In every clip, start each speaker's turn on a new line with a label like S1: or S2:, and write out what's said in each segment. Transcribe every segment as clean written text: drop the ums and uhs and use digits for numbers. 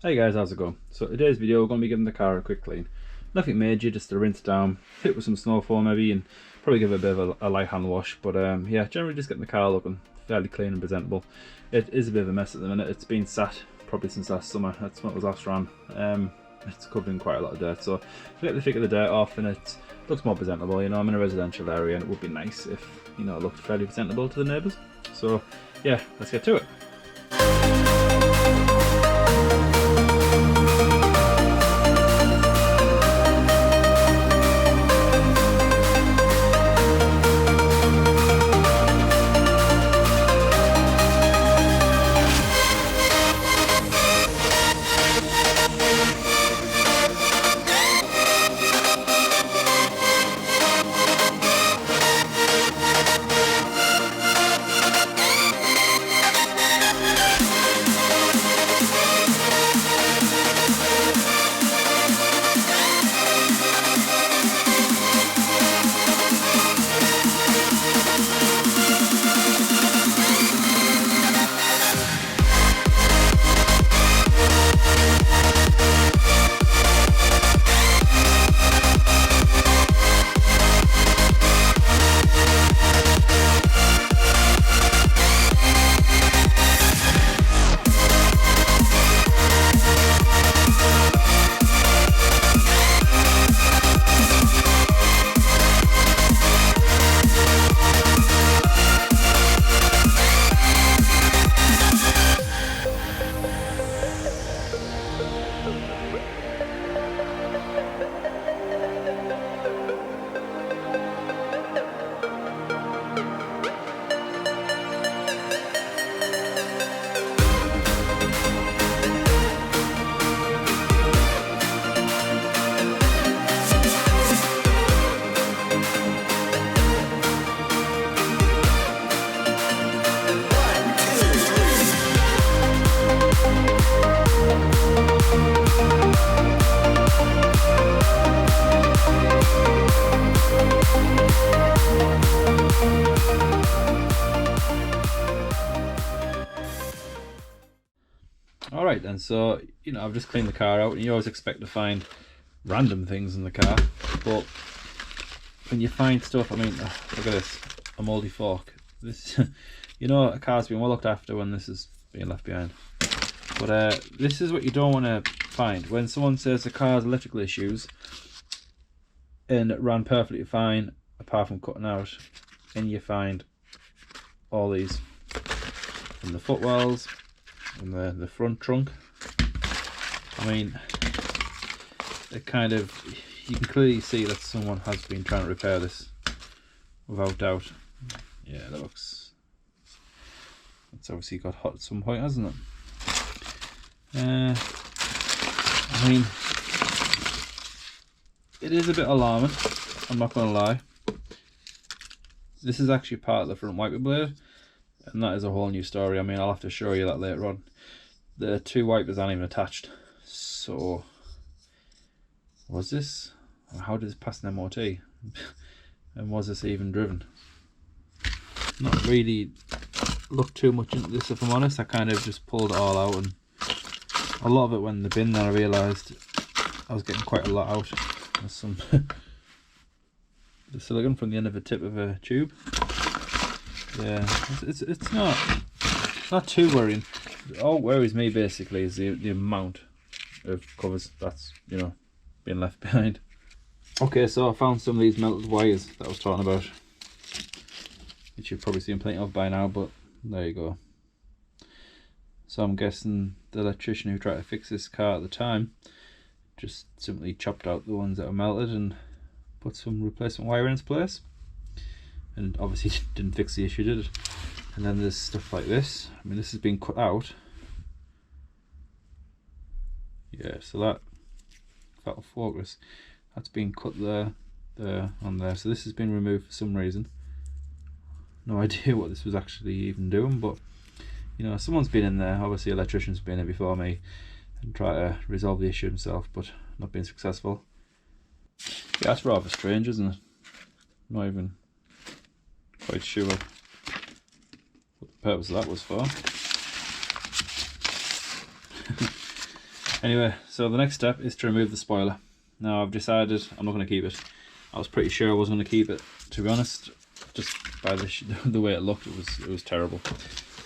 S1: Hey guys, how's it going? So today's video we're going to be giving the car a quick clean. Nothing major, just a rinse down, hit with some snow foam maybe, and probably give it a bit of a light hand wash. But yeah, generally just getting the car looking fairly clean and presentable. It is a bit of a mess at the minute. It's been sat probably since last summer. That's when it was last ran. It's covered in quite a lot of dirt, so I get the thick of the dirt off and it looks more presentable. You know, I'm in a residential area and it would be nice if, you know, it looked fairly presentable to the neighbours. So yeah, let's get to it. Alright then, so you know, I've just cleaned the car out and you always expect to find random things in the car, but when you find stuff, I mean, oh, look at this, a mouldy fork. This, you know, a car's been well looked after when this is being left behind. But this is what you don't want to find. When someone says the car's electrical issues and it ran perfectly fine apart from cutting out, and you find all these from the footwells and the front trunk. I mean, it kind of, you can clearly see that someone has been trying to repair this without doubt. Yeah, that looks, it's obviously got hot at some point, hasn't it? I mean, it is a bit alarming, I'm not going to lie. This is actually part of the front wiper blade, and that is a whole new story. I mean, I'll have to show you that later on. The two wipers aren't even attached. So, was this? How did this pass an MOT? And was this even driven? Not really looked too much into this, if I'm honest. I kind of just pulled it all out, and a lot of it went in the bin. Then I realised I was getting quite a lot out. There's some the silicone from the end of the tip of a tube. Yeah, it's not too worrying. All worries me basically is the amount of covers that's, you know, being left behind. Okay, so I found some of these melted wires that I was talking about, which you've probably seen plenty of by now, but there you go. So I'm guessing the electrician who tried to fix this car at the time just simply chopped out the ones that were melted and put some replacement wire into place, and obviously didn't fix the issue, did it? And then there's stuff like this. I mean, this has been cut out. Yeah, so that'll focus. That's been cut there, on there. So this has been removed for some reason. No idea what this was actually even doing, but you know, someone's been in there. Obviously, electrician's been in before me and try to resolve the issue himself, but not been successful. Yeah, that's rather strange, isn't it? Not even quite sure what the purpose of that was for. Anyway, so the next step is to remove the spoiler. Now I've decided I'm not going to keep it. I was pretty sure I was going to keep it, to be honest. Just by the way it looked, it was terrible.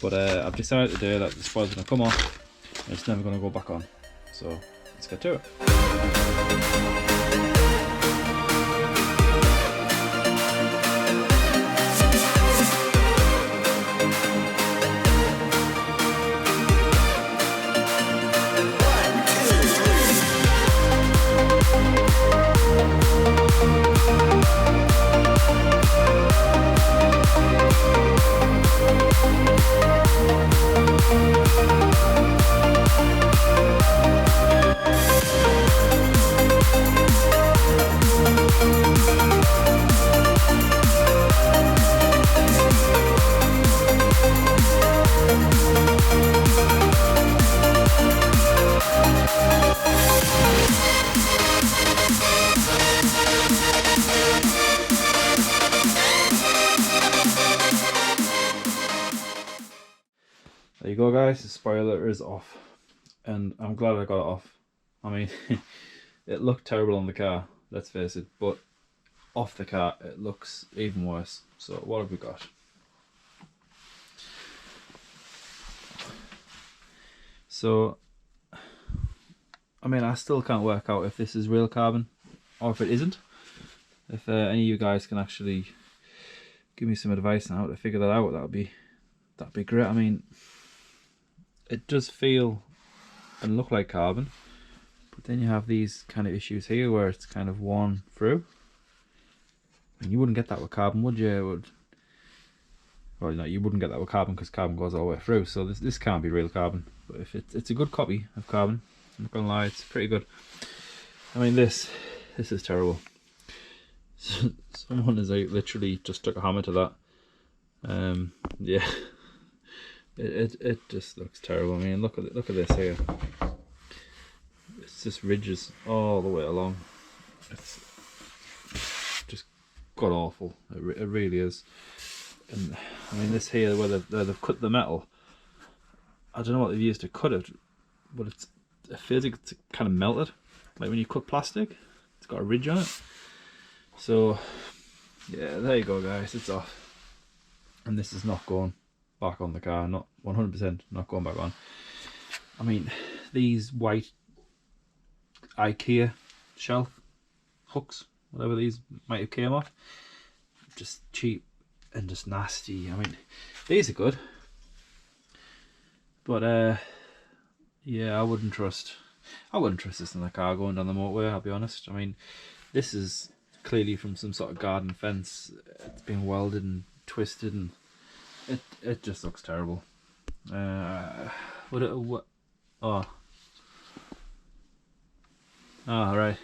S1: But I've decided today that the spoiler's going to come off and it's never going to go back on. So let's get to it. There you go guys, the spoiler is off, and I'm glad I got it off. I mean, it looked terrible on the car, let's face it, but off the car it looks even worse. So what have we got? So, I mean, I still can't work out if this is real carbon or if it isn't. If any of you guys can actually give me some advice on how to figure that out, that'd be great. I mean, it does feel and look like carbon, but then you have these kind of issues here where it's kind of worn through. And you wouldn't get that with carbon, would you? Well, no, you wouldn't get that with carbon because carbon goes all the way through. So this can't be real carbon. But if it's a good copy of carbon, I'm not gonna lie, it's pretty good. I mean, this is terrible. Someone has like literally just took a hammer to that. Yeah. It just looks terrible. I mean, look at this here. It's just ridges all the way along. It's just god awful. It really is. And I mean, this here where they've cut the metal. I don't know what they've used to cut it, but it feels like it's kind of melted. Like when you cut plastic, it's got a ridge on it. So yeah, there you go guys. It's off, and this is not going back on the car, not 100% not going back on. I mean, these white IKEA shelf hooks, whatever these might have came off, just cheap and just nasty. I mean, these are good, but yeah, I wouldn't trust this in the car going down the motorway, I'll be honest. I mean, this is clearly from some sort of garden fence. It's been welded and twisted, and it just looks terrible. What? Oh, right.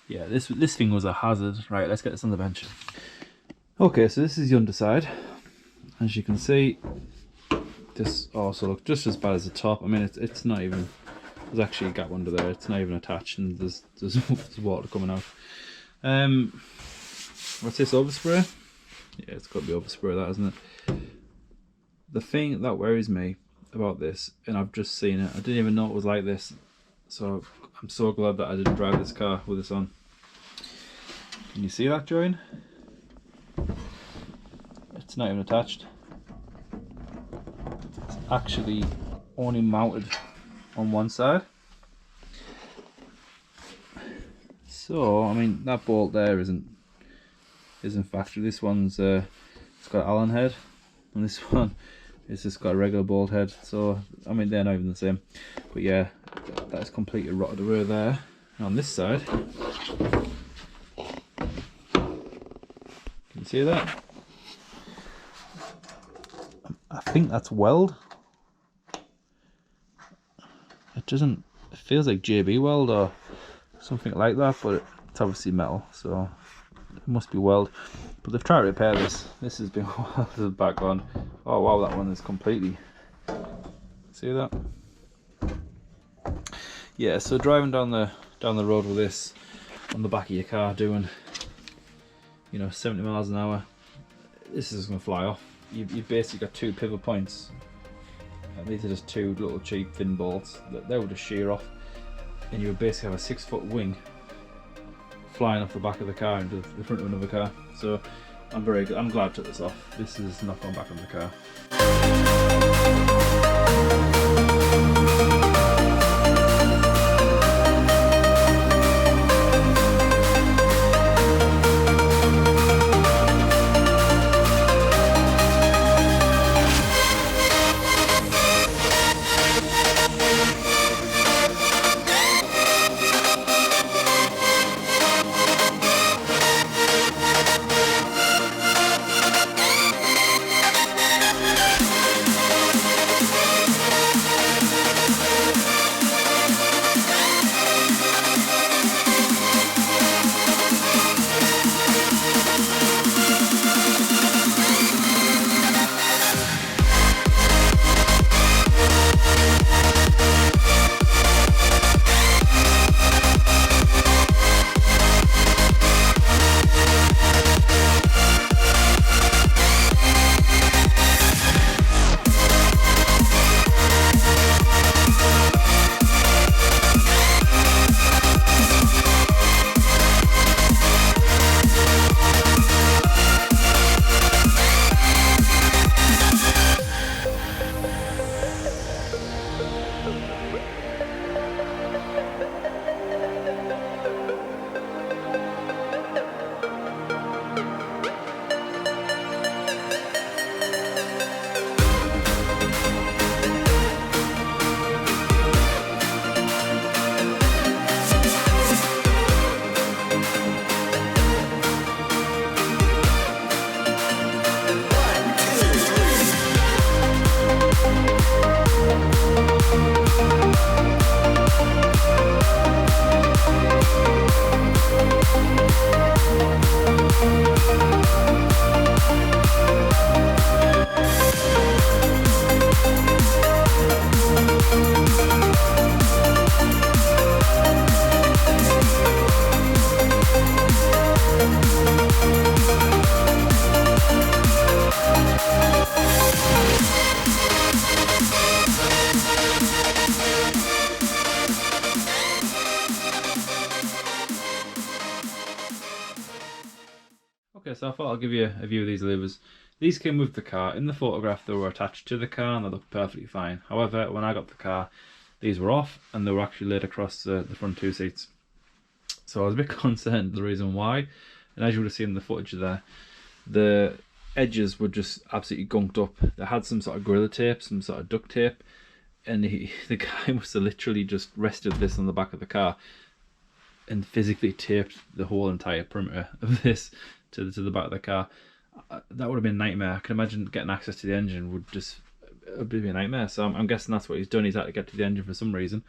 S1: Yeah, this thing was a hazard. Right, let's get this on the bench. Okay, so this is the underside. As you can see, this also looks just as bad as the top. I mean, it's not even. There's actually a gap under there. It's not even attached, and there's water coming out. What's this, overspray? Yeah, it's got to be overspray, that, isn't it? The thing that worries me about this, and I've just seen it, I didn't even know it was like this, so I'm so glad that I didn't drive this car with this on. Can you see that join? It's not even attached. It's actually only mounted on one side. So, I mean, that bolt there isn't factory. This one's it's got an Allen head, and this one is just got a regular bolt head. So I mean, they're not even the same. But yeah, that's completely rotted away there. And on this side, can you see that? I think that's weld. It feels like JB weld or something like that, but it's obviously metal, so it must be weld. But they've tried to repair this. This has been welded back on. Oh wow, that one is completely. See that? Yeah. So driving down the road with this on the back of your car, doing 70 miles an hour, this is going to fly off. You've basically got two pivot points These are just two little cheap fin bolts that they would just shear off, and you would basically have a 6-foot wing flying off the back of the car into the front of another car. So I'm glad I took this off. This is not going back on the car. Okay, so I thought I'll give you a view of these louvers. These came with the car. In the photograph they were attached to the car and they looked perfectly fine. However, when I got the car, these were off and they were actually laid across the front two seats. So I was a bit concerned the reason why. And as you would have seen in the footage there, the edges were just absolutely gunked up. They had some sort of gorilla tape, some sort of duct tape, and the guy must have literally just rested this on the back of the car and physically taped the whole entire perimeter of this to the back of the car. That would have been a nightmare. I can imagine getting access to the engine would be a nightmare. So I'm guessing that's what he's done. He's had to get to the engine for some reason,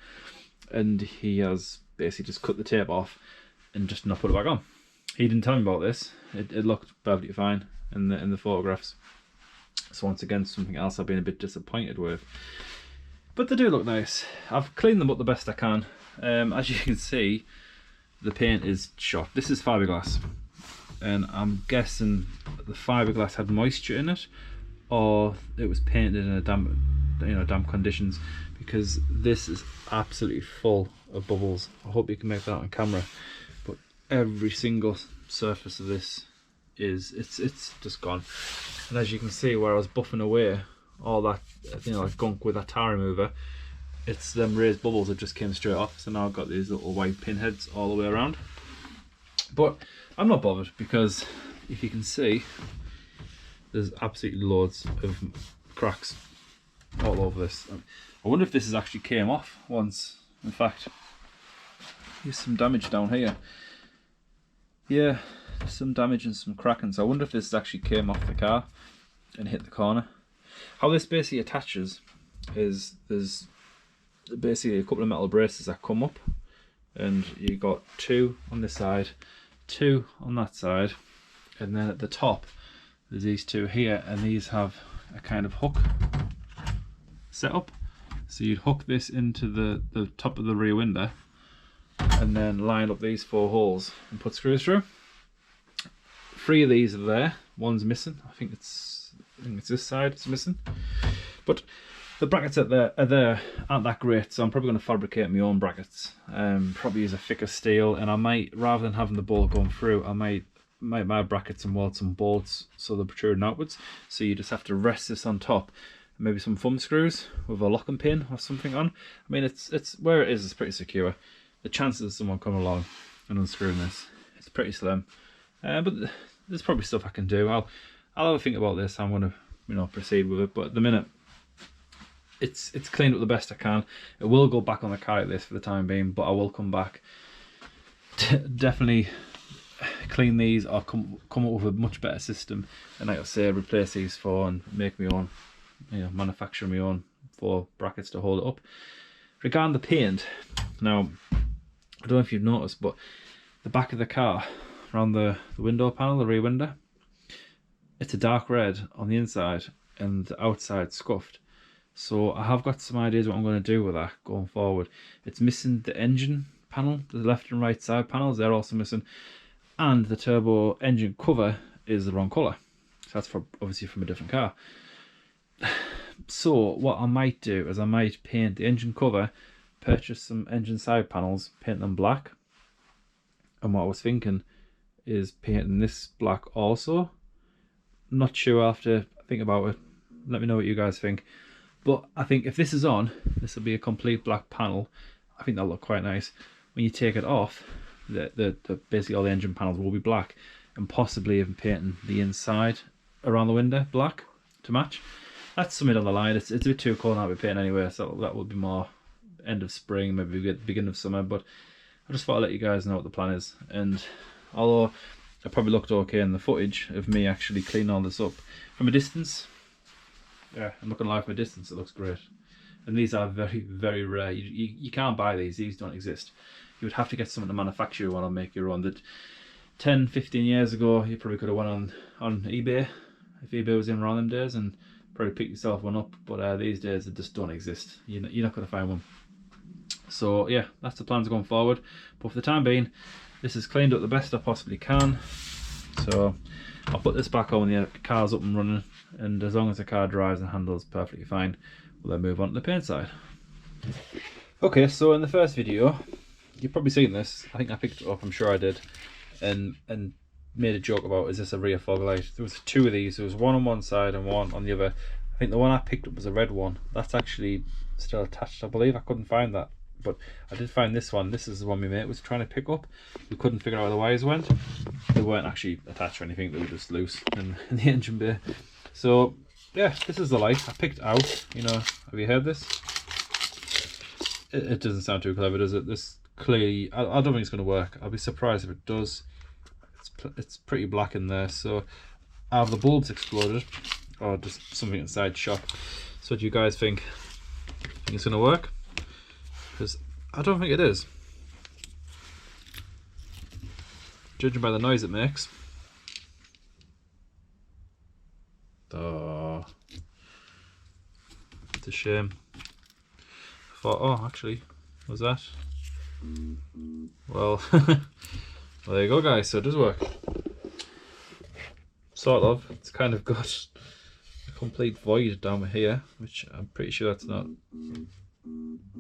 S1: and he has basically just cut the tape off and just not put it back on. He didn't tell me about this. It looked perfectly fine in the photographs. So once again, something else I've been a bit disappointed with. But they do look nice. I've cleaned them up the best I can. As you can see, the paint is shot. This is fiberglass, and I'm guessing the fiberglass had moisture in it, or it was painted in a damp conditions, because this is absolutely full of bubbles. I hope you can make that on camera, but every single surface of this it's just gone. And as you can see, where I was buffing away all that like gunk with that tire remover, it's them raised bubbles that just came straight off. So now I've got these little white pinheads all the way around, but I'm not bothered, because if you can see, there's absolutely loads of cracks all over this. I wonder if this has actually came off once. In fact, here's some damage down here. Yeah, some damage and some cracking. So I wonder if this actually came off the car and hit the corner. How this basically attaches is there's basically a couple of metal braces that come up, and you got two on this side, two on that side, and then at the top there's these two here, and these have a kind of hook set up. So you'd hook this into the top of the rear window and then line up these four holes and put screws through. 3 of these are there, one's missing. I think it's this side it's missing. But The brackets are there aren't that great, so I'm probably going to fabricate my own brackets. Probably use a thicker steel, and I might, rather than having the bolt going through, I might make my brackets and weld some bolts so they're protruding outwards. So you just have to rest this on top, maybe some thumb screws with a locking pin or something on. I mean, it's where it is, it's pretty secure. The chances of someone coming along and unscrewing this, it's pretty slim. But there's probably stuff I can do. I'll have a think about this. I'm going to proceed with it, but at the minute it's cleaned up the best I can. It will go back on the car like this for the time being, but I will come back to definitely clean these or come up with a much better system, and like I say, replace these four and make my own, manufacture my own 4 brackets to hold it up. Regarding the paint, now I don't know if you've noticed, but the back of the car, around the window panel, the rear window, it's a dark red on the inside and the outside scuffed. So I have got some ideas what I'm going to do with that going forward. It's missing the engine panel, the left and right side panels, they're also missing, and the turbo engine cover is the wrong colour. So that's obviously from a different car. So what I might do is I might paint the engine cover, purchase some engine side panels, paint them black, and what I was thinking is painting this black also. Not sure, I'll have to think about it. Let me know what you guys think. But I think if this is on, this will be a complete black panel. I think that'll look quite nice. When you take it off, basically all the engine panels will be black, and possibly even painting the inside around the window black to match. That's something on the line. It's a bit too cold now to be painting anyway, so that will be more end of spring, maybe beginning of summer. But I just thought I'd let you guys know what the plan is. And although I probably looked okay in the footage of me actually cleaning all this up from a distance, yeah, I'm not gonna lie, from a distance it looks great. And these are very, very rare. You can't buy these don't exist. You would have to get someone to manufacture one or make your own. That 10-15 years ago you probably could have went on eBay, if eBay was in around them days, and probably pick yourself one up. But these days they just don't exist. You're not going to find one. So yeah, that's the plans going forward. But for the time being, this is cleaned up the best I possibly can. So I'll put this back on when the car's up and running, and as long as the car drives and handles perfectly fine, we'll then move on to the paint side. Okay, so in the first video, you've probably seen this. I think I picked it up, I'm sure I did, and made a joke about, is this a rear fog light? There was 2 of these. There was one on one side and one on the other. I think the one I picked up was a red one. That's actually still attached, I believe. I couldn't find that, but I did find this one. This is the one my mate was trying to pick up. We couldn't figure out where the wires went. They weren't actually attached or anything, they were just loose in the engine bay. So yeah, this is the light I picked out. Have you heard this? It doesn't sound too clever, does it? This clearly, I don't think it's going to work. I'll be surprised if it does. It's pretty black in there, so either the bulbs exploded or just something inside shot. So what do you guys think? Think it's going to work? Because I don't think it is, judging by the noise it makes. Oh, it's a shame. I thought, oh, actually, what was that? Well, well, there you go, guys. So it does work, sort of. It's kind of got a complete void down here, which I'm pretty sure that's not.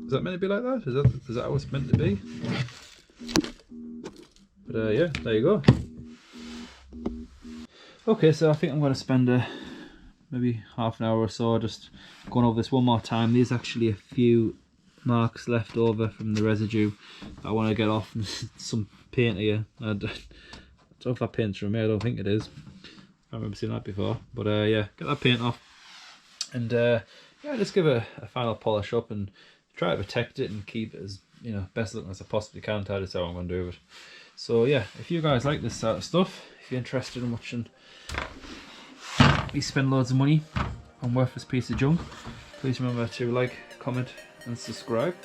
S1: Is that meant to be like that? Is that how it's meant to be? But yeah, there you go. Okay, so I think I'm going to spend maybe half an hour or so just going over this one more time. There's actually a few marks left over from the residue that I want to get off, and some paint here. I don't know if that paint's from me, I don't think it is. I remember seeing that before. But yeah, get that paint off, and yeah, just give it a final polish up and try to protect it and keep it as best looking as I possibly can. That's how I'm going to do it. So yeah, if you guys like this sort of stuff, if you're interested in watching me spend loads of money on worthless piece of junk, please remember to like, comment and subscribe.